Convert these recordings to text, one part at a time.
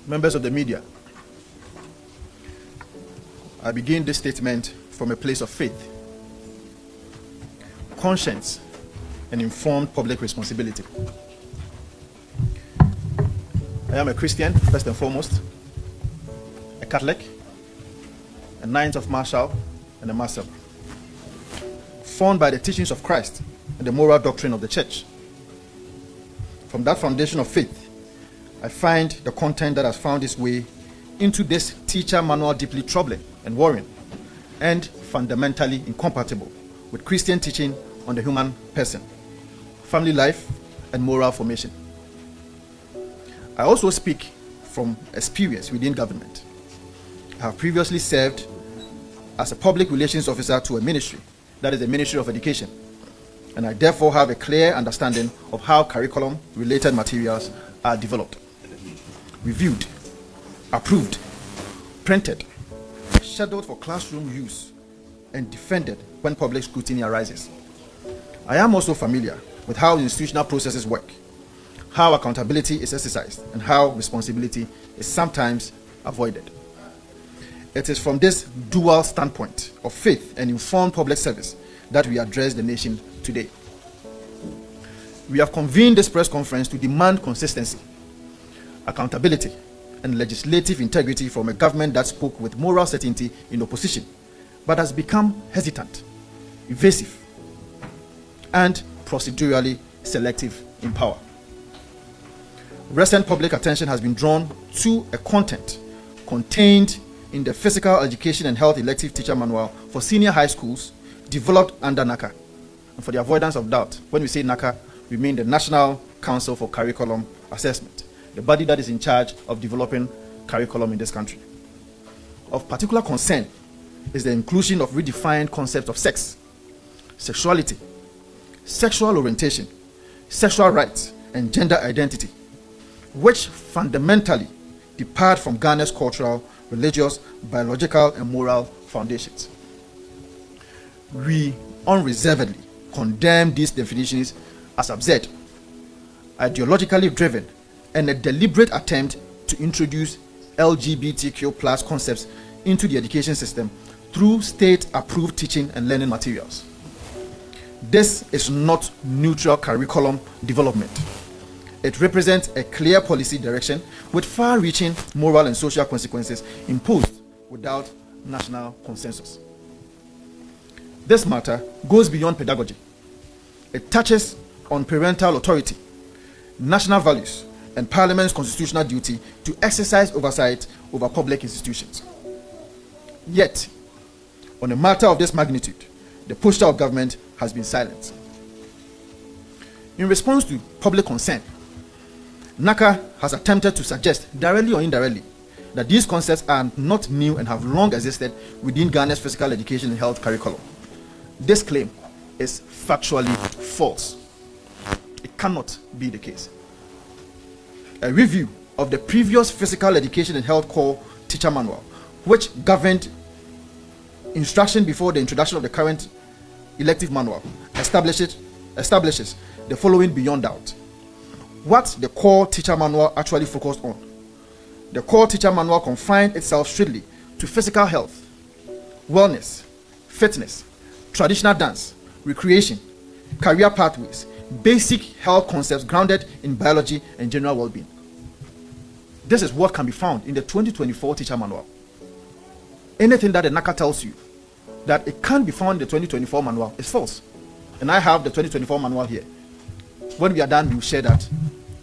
Members of the media, I begin this statement from a place of faith, conscience, and informed public responsibility. I am a Christian, first and foremost, a Catholic, a Knight of Marshall, and a Master, formed by the teachings of Christ and the moral doctrine of the Church. From that foundation of faith, I find the content that has found its way into this teacher manual deeply troubling and worrying, and fundamentally incompatible with Christian teaching on the human person, family life, and moral formation. I also speak from experience within government. I have previously served as a public relations officer to a ministry, that is the Ministry of Education, and I therefore have a clear understanding of how curriculum-related materials are developed, reviewed, approved, printed, scheduled for classroom use, and defended when public scrutiny arises. I am also familiar with how institutional processes work, how accountability is exercised, and how responsibility is sometimes avoided. It is from this dual standpoint of faith and informed public service that we address the nation today. We have convened this press conference to demand consistency, accountability, and legislative integrity from a government that spoke with moral certainty in opposition, but has become hesitant, evasive, and procedurally selective in power. Recent public attention has been drawn to a content contained in the Physical Education and Health Elective Teacher Manual for senior high schools developed under NACA. And for the avoidance of doubt, when we say NACA, we mean the National Council for Curriculum Assessment, the body that is in charge of developing curriculum in this country. Of particular concern is the inclusion of redefined concepts of sex, sexuality, sexual orientation, sexual rights, and gender identity, which fundamentally depart from Ghana's cultural, religious, biological, and moral foundations. We unreservedly condemn these definitions as absurd, ideologically driven, and a deliberate attempt to introduce LGBTQ+ concepts into the education system through state-approved teaching and learning materials. This is not neutral curriculum development. It represents a clear policy direction with far-reaching moral and social consequences imposed without national consensus. This matter goes beyond pedagogy. It touches on parental authority, national values, and Parliament's constitutional duty to exercise oversight over public institutions. Yet, on a matter of this magnitude, the posture of government has been silent. In response to public concern, NACA has attempted to suggest, directly or indirectly, that these concepts are not new and have long existed within Ghana's physical education and health curriculum. This claim is factually false. It cannot be the case. A review of the previous physical education and health core teacher manual, which governed instruction before the introduction of the current elective manual, establishes the following beyond doubt. What the core teacher manual actually focused on. The core teacher manual confined itself strictly to physical health, wellness, fitness, traditional dance, recreation, career pathways, basic health concepts grounded in biology and general well-being. This is what can be found in the 2024 teacher manual. Anything that the NACA tells you that it can't be found in the 2024 manual is false. And I have the 2024 manual here. When we are done, we will share that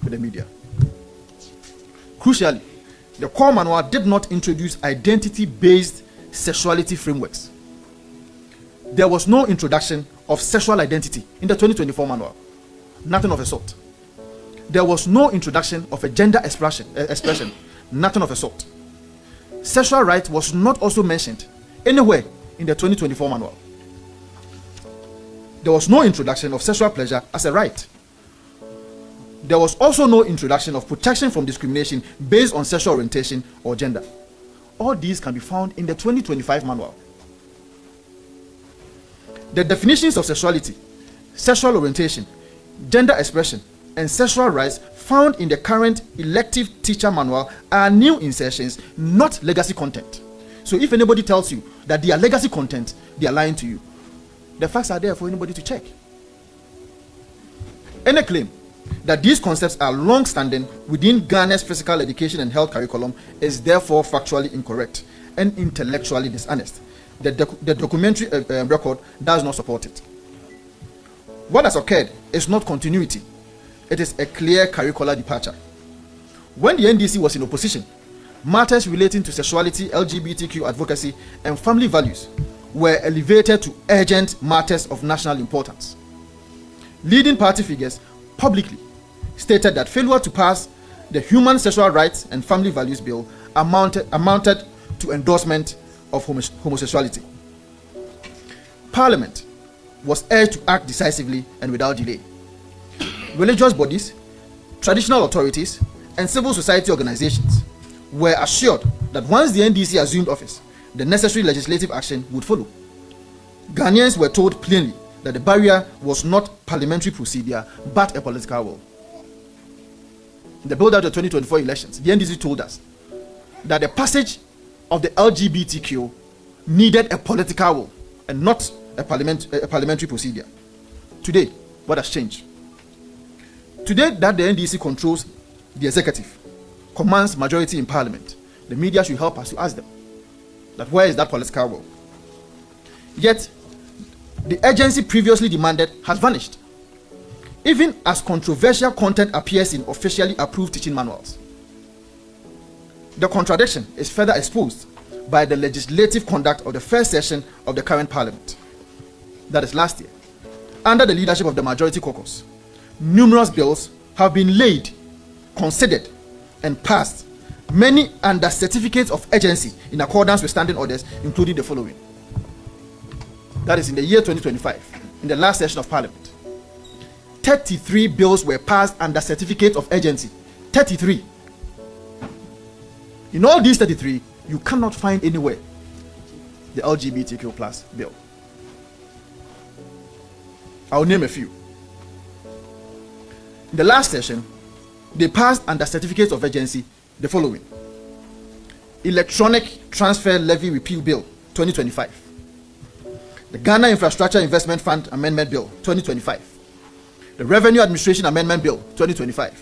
with the media. Crucially, the core manual did not introduce identity-based sexuality frameworks. There was no introduction of sexual identity in the 2024 manual. Nothing of a sort. There was no introduction of a gender expression. Nothing of a sort. Sexual right was not also mentioned anywhere in the 2024 manual. There was no introduction of sexual pleasure as a right. There was also no introduction of protection from discrimination based on sexual orientation or gender. All these can be found in the 2025 manual. The definitions of sexuality, sexual orientation, gender expression, and sexual rights found in the current elective teacher manual are new insertions, not legacy content. So if anybody tells you that they are legacy content, they are lying to you. The facts are there for anybody to check. Any claim that these concepts are long-standing within Ghana's physical education and health curriculum is therefore factually incorrect and intellectually dishonest. The documentary record does not support it. What has occurred is not continuity. It is a clear curricular departure. When the NDC was in opposition, matters relating to sexuality, LGBTQ advocacy, and family values were elevated to urgent matters of national importance. Leading party figures publicly stated that failure to pass the Human Sexual Rights and Family Values Bill amounted to endorsement of homosexuality. Parliament was urged to act decisively and without delay. Religious bodies, traditional authorities, and civil society organizations were assured that once the NDC assumed office, the necessary legislative action would follow. Ghanaians were told plainly that the barrier was not parliamentary procedure, but a political will. In the build-up to the 2024 elections, the NDC told us that the passage of the LGBTQ needed a political will and not a parliamentary procedure. Today, what has changed? Today that the NDC controls the executive, commands majority in parliament, the media should help us to ask them that where is that political will? Yet, the urgency previously demanded has vanished, even as controversial content appears in officially approved teaching manuals. The contradiction is further exposed by the legislative conduct of the first session of the current parliament, that is last year. Under the leadership of the majority caucus, numerous bills have been laid, considered, and passed, many under certificates of urgency in accordance with standing orders, including the following. That is in the year 2025, in the last session of Parliament. 33 bills were passed under certificate of urgency. 33. In all these 33, you cannot find anywhere the LGBTQ plus bill. I'll name a few. In the last session, they passed under certificates of urgency the following: Electronic Transfer Levy Repeal Bill 2025, the Ghana Infrastructure Investment Fund Amendment Bill 2025, the Revenue Administration Amendment Bill 2025,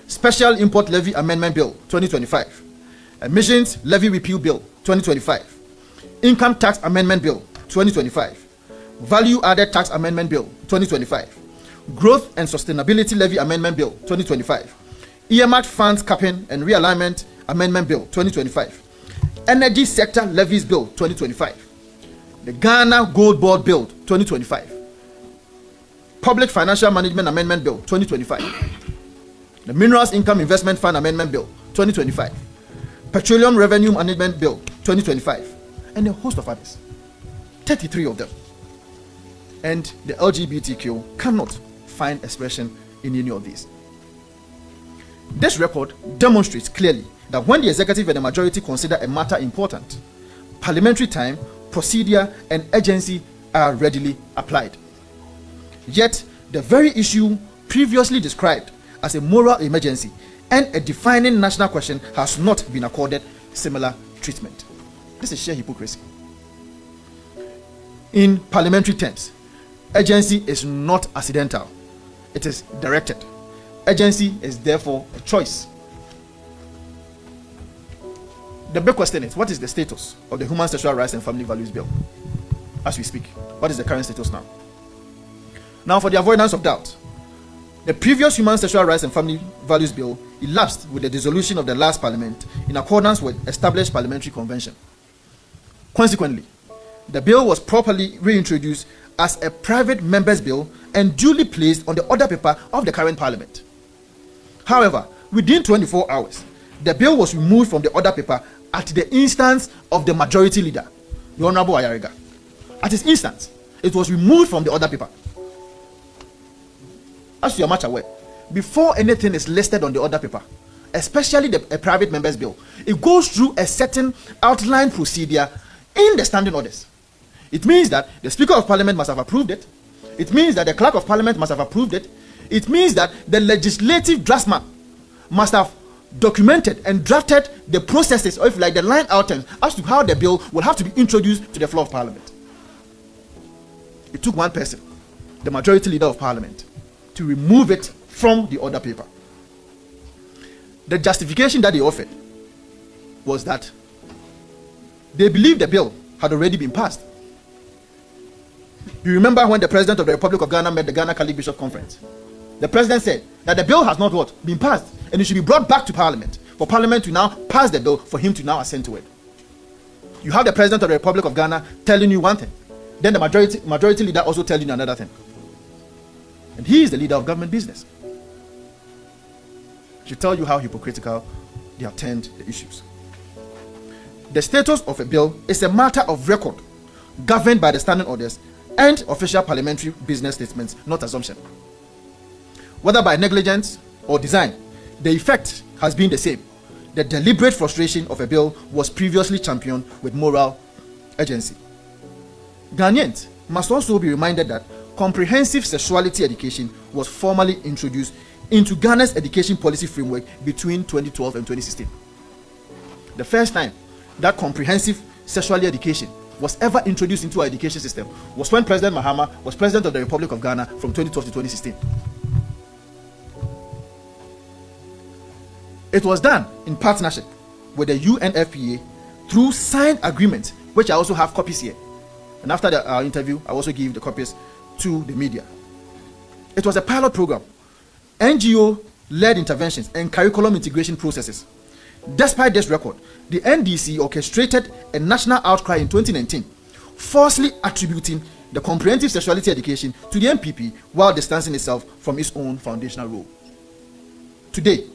Special Import Levy Amendment Bill 2025, Emissions Levy Repeal Bill 2025, Income Tax Amendment Bill 2025, Value Added Tax Amendment Bill 2025, Growth and Sustainability Levy Amendment Bill 2025, Earmarked Funds Capping and Realignment Amendment Bill 2025, Energy Sector Levies Bill 2025, the Ghana Gold Board Bill 2025, Public Financial Management Amendment Bill 2025, the Minerals Income Investment Fund Amendment Bill 2025, Petroleum Revenue Management Bill 2025, and a host of others. 33 of them. And the LGBTQ cannot find expression in any of these. This record demonstrates clearly that when the executive and the majority consider a matter important, parliamentary time, procedure, and urgency are readily applied. Yet, the very issue previously described as a moral emergency and a defining national question has not been accorded similar treatment. This is sheer hypocrisy. In parliamentary terms, urgency is not accidental. It is directed. Urgency is therefore a choice. The big question is, what is the status of the Human Sexual Rights and Family Values Bill as we speak? What is the current status now? Now, for the avoidance of doubt, the previous Human Sexual Rights and Family Values Bill elapsed with the dissolution of the last parliament in accordance with established parliamentary convention. Consequently, the bill was properly reintroduced as a private member's bill and duly placed on the order paper of the current parliament. However, within 24 hours, the bill was removed from the order paper at the instance of the majority leader, the Honorable Ayariga. At his instance, it was removed from the order paper. As you are much aware, before anything is listed on the order paper, especially a private member's bill, it goes through a certain outline procedure in the standing orders. It means that the Speaker of Parliament must have approved it. It means that the clerk of parliament must have approved it. It means that the legislative draftsman must have documented and drafted the processes, or if like the line items, as to how the bill will have to be introduced to the floor of parliament. It took one person, the majority leader of parliament, to remove it from the order paper. The justification that they offered was that they believed the bill had already been passed. You remember when the president of the Republic of Ghana met the Ghana Catholic Bishop Conference? The president said that the bill has not what? Been passed, and it should be brought back to parliament for parliament to now pass the bill for him to now assent to it. You have the president of the Republic of Ghana telling you one thing, then the majority leader also telling you another thing. And he is the leader of government business. It should tell you how hypocritical they have turned the issues. The status of a bill is a matter of record, governed by the standing orders and official parliamentary business statements, not assumption. Whether by negligence or design, the effect has been the same. The deliberate frustration of a bill was previously championed with moral urgency. Ghanaians must also be reminded that comprehensive sexuality education was formally introduced into Ghana's education policy framework between 2012 and 2016. The first time that comprehensive sexuality education was ever introduced into our education system was when President Mahama was president of the Republic of Ghana from 2012 to 2016. It was done in partnership with the UNFPA through signed agreements, which I also have copies here. And after our interview, I also give the copies to the media. It was a pilot program, NGO-led interventions and curriculum integration processes. Despite this record, the NDC orchestrated a national outcry in 2019, falsely attributing the comprehensive sexuality education to the NPP while distancing itself from its own foundational role. Today,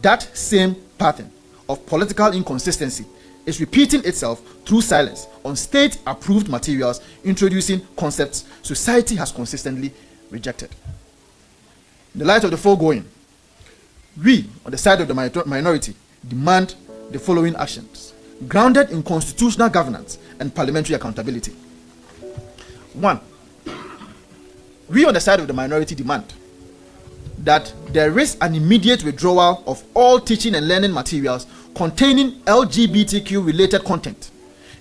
that same pattern of political inconsistency is repeating itself through silence on state-approved materials introducing concepts society has consistently rejected. In the light of the foregoing, we, on the side of the minority, demand the following actions, grounded in constitutional governance and parliamentary accountability. 1. We, on the side of the minority, demand that there is an immediate withdrawal of all teaching and learning materials containing LGBTQ-related content,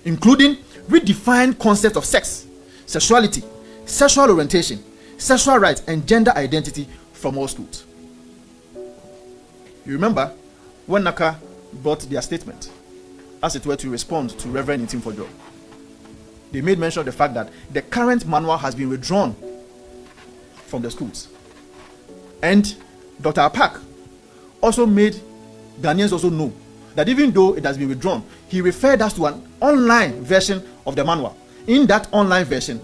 including redefined concepts of sex, sexuality, sexual orientation, sexual rights, and gender identity from all schools. You remember when NACA brought their statement, as it were, to respond to Reverend Intimfojo, they made mention of the fact that the current manual has been withdrawn from the schools. And Dr. Apak also made Ghanaians also know that even though it has been withdrawn, he referred us to an online version of the manual. In that online version,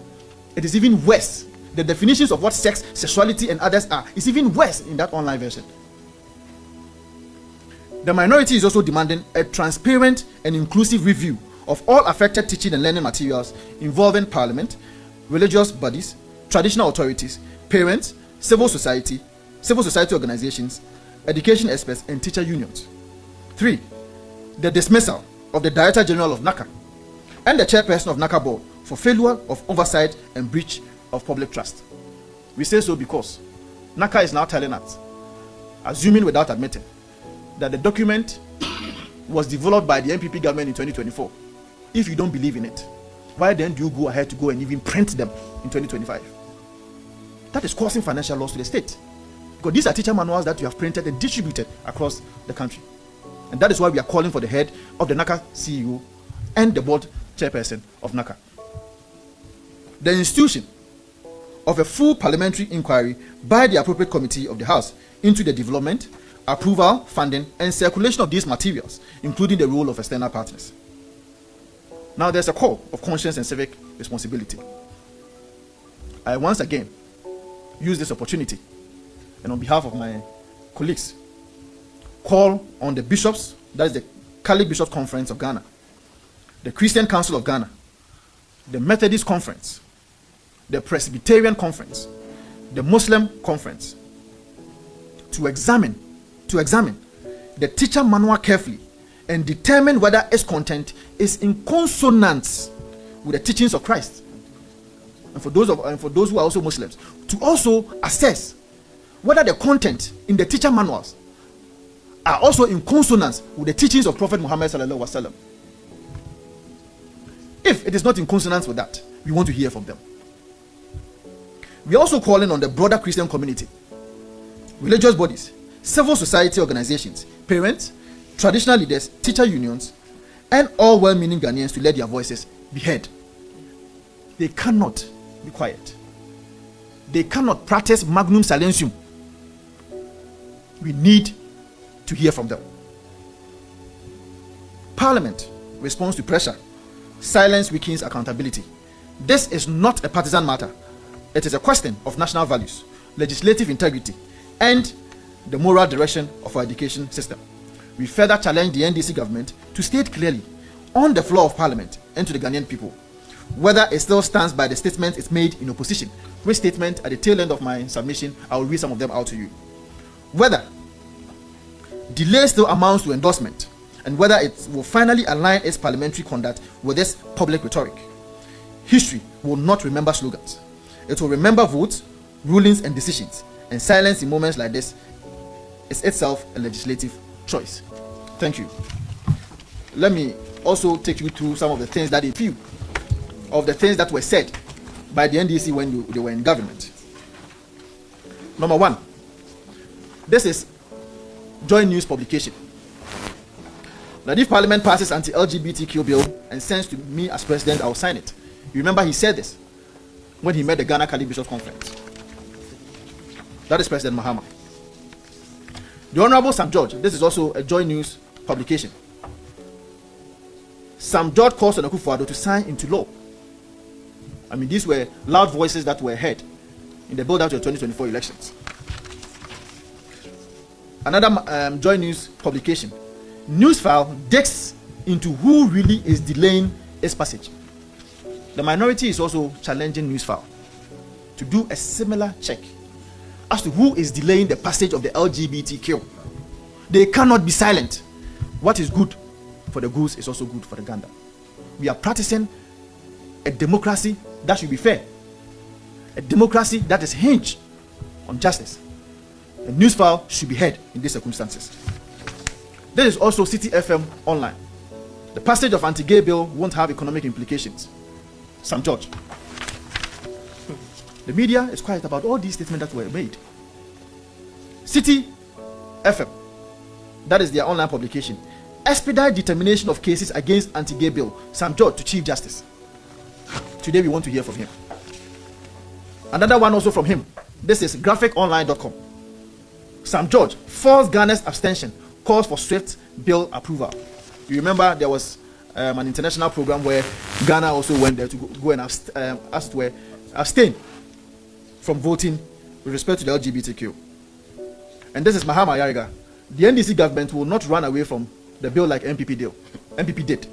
it is even worse. The definitions of what sex, sexuality, and others are is even worse in that online version. The minority is also demanding a transparent and inclusive review of all affected teaching and learning materials involving parliament, religious bodies, traditional authorities, parents, civil society organizations, education experts, and teacher unions. 3. The dismissal of the Director General of NACA and the chairperson of NACA board for failure of oversight and breach of public trust. We say so because NACA is now telling us, assuming without admitting, that the document was developed by the NPP government in 2024. If you don't believe in it, why then do you go ahead to go and even print them in 2025? That is causing financial loss to the state. Because these are teacher manuals that you have printed and distributed across the country. And that is why we are calling for the head of the NACA CEO and the board chairperson of NACA. The institution of a full parliamentary inquiry by the appropriate committee of the House into the development, approval, funding, and circulation of these materials, including the role of external partners. Now there's a call of conscience and civic responsibility. I once again use this opportunity, and on behalf of my colleagues, call on the bishops, that is the Catholic Bishops Conference of Ghana, the Christian Council of Ghana, the Methodist Conference, the Presbyterian Conference, the Muslim Conference, to examine the teacher manual carefully and determine whether its content is in consonance with the teachings of Christ. and for those who are also Muslims, to also assess whether the content in the teacher manuals are also in consonance with the teachings of Prophet Muhammad sallallahu alaihi wasallam. If it is not in consonance with that, we want to hear from them. We are also calling on the broader Christian community, religious bodies, civil society organizations, parents, traditional leaders, teacher unions, and all well-meaning Ghanaians to let their voices be heard. They cannot be quiet. They cannot practice magnum silencium. We need to hear from them. Parliament responds to pressure. Silence weakens accountability. This is not a partisan matter. It is a question of national values, legislative integrity, and the moral direction of our education system. We further challenge the NDC government to state clearly on the floor of Parliament and to the Ghanaian people whether it still stands by the statement it made in opposition. Which statement at the tail end of my submission, I will read some of them out to you. Whether delay still amounts to endorsement, and whether it will finally align its parliamentary conduct with this public rhetoric. History will not remember slogans. It will remember votes, rulings, and decisions, and silence in moments like this is itself a legislative choice. Thank you. Let me also take you through some of the things that they feel, of the things that were said by the NDC when they were in government. Number one, this is Joint News publication. That if Parliament passes anti-LGBTQ bill and sends to me as president, I will sign it. You remember he said this when he met the Ghana Catholic Bishops Conference. That is President Mahama. The Honorable Sam George, this is also a Joint News publication. Sam George calls on Akufo-Addo to sign into law. I mean, these were loud voices that were heard in the build-up to the 2024 elections. Another Joint News publication. Newsfile digs into who really is delaying its passage. The minority is also challenging Newsfile to do a similar check as to who is delaying the passage of the LGBTQ. They cannot be silent. What is good for the goose is also good for the gander. We are practicing a democracy that should be fair, a democracy that is hinged on justice. The Newsfile should be heard in these circumstances. There is also City FM Online. The passage of anti-gay bill won't have economic implications. Sam George. The media is quiet about all these statements that were made. City FM, that is their online publication. Expedite determination of cases against anti-gay bill. Sam George to Chief Justice. Today we want to hear from him. Another one also from him. This is graphiconline.com. Sam George, false Ghana's abstention, calls for swift bill approval. You remember there was an international program where Ghana also went there to go and abstain from voting with respect to the LGBTQ. And this is Mahama Yariga. The NDC government will not run away from the bill like NPP did.